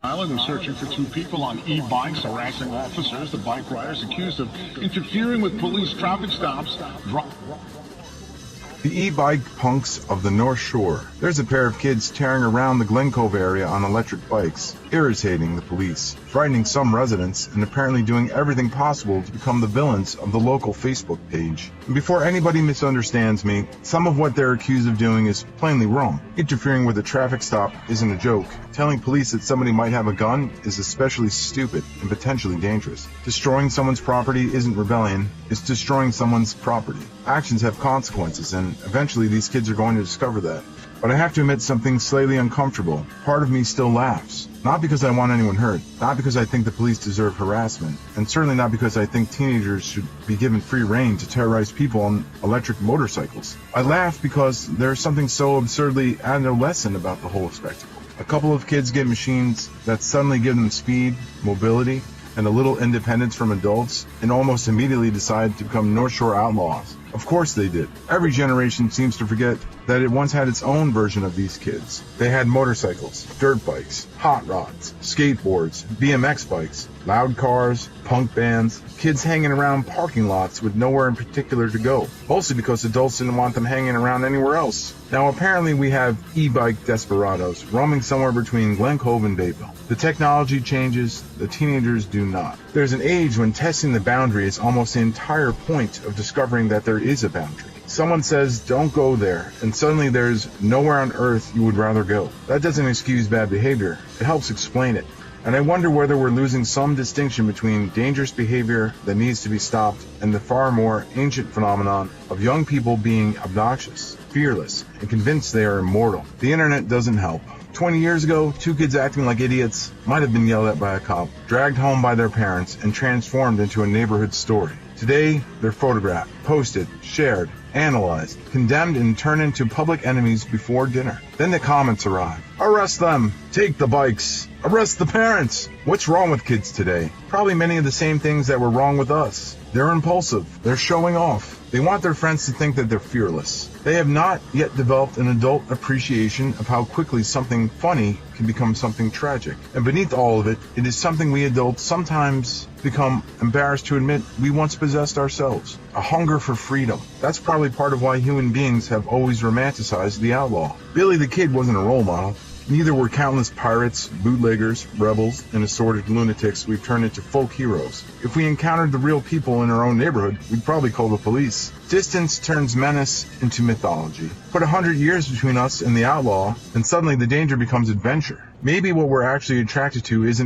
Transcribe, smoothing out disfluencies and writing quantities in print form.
Island is searching for two people on e-bikes harassing officers. The bike riders accused of interfering with police traffic stops. The e-bike punks of the Northshore. There's a pair of kids tearing around the Glen Cove area on electric bikes, irritating the police, frightening some residents, and apparently doing everything possible to become the villains of the local Facebook page. And before anybody misunderstands me, some of what they're accused of doing is plainly wrong. Interfering with a traffic stop isn't a joke. Telling police that somebody might have a gun is especially stupid and potentially dangerous. Destroying someone's property isn't rebellion, it's destroying someone's property. Actions have consequences, and eventually these kids are going to discover that. But I have to admit something slightly uncomfortable. Part of me still laughs. Not because I want anyone hurt, not because I think the police deserve harassment, and certainly not because I think teenagers should be given free rein to terrorize people on electric motorcycles. I laugh because there's something so absurdly adolescent about the whole spectacle. A couple of kids get machines that suddenly give them speed, mobility, and a little independence from adults, and almost immediately decide to become North Shore outlaws. Of course they did. Every generation seems to forget that it once had its own version of these kids. They had motorcycles, dirt bikes, hot rods, skateboards, BMX bikes, loud cars, punk bands, kids hanging around parking lots with nowhere in particular to go, mostly because adults didn't want them hanging around anywhere else. Now apparently we have e-bike desperados roaming somewhere between Glen Cove and Bayville. The technology changes, the teenagers do not. There's an age when testing the boundary is almost the entire point of discovering that there is a boundary. Someone says, don't go there, and suddenly there's nowhere on earth you would rather go. That doesn't excuse bad behavior, it helps explain it. And I wonder whether we're losing some distinction between dangerous behavior that needs to be stopped and the far more ancient phenomenon of young people being obnoxious, fearless, and convinced they are immortal. The internet doesn't help. 20 years ago, two kids acting like idiots might have been yelled at by a cop, dragged home by their parents, and transformed into a neighborhood story. Today, they're photographed, posted, shared, analyzed, condemned, and turned into public enemies before dinner. Then the comments arrive. Arrest them! Take the bikes! Arrest the parents! What's wrong with kids today? Probably many of the same things that were wrong with us. They're impulsive. They're showing off. They want their friends to think that they're fearless. They have not yet developed an adult appreciation of how quickly something funny can become something tragic. And beneath all of it, it is something we adults sometimes become embarrassed to admit we once possessed ourselves. A hunger for freedom. That's probably part of why human beings have always romanticized the outlaw. Billy the Kid wasn't a role model. Neither were countless pirates, bootleggers, rebels, and assorted lunatics we've turned into folk heroes. If we encountered the real people in our own neighborhood, we'd probably call the police. Distance turns menace into mythology. Put 100 years between us and the outlaw, and suddenly the danger becomes adventure. Maybe what we're actually attracted to isn't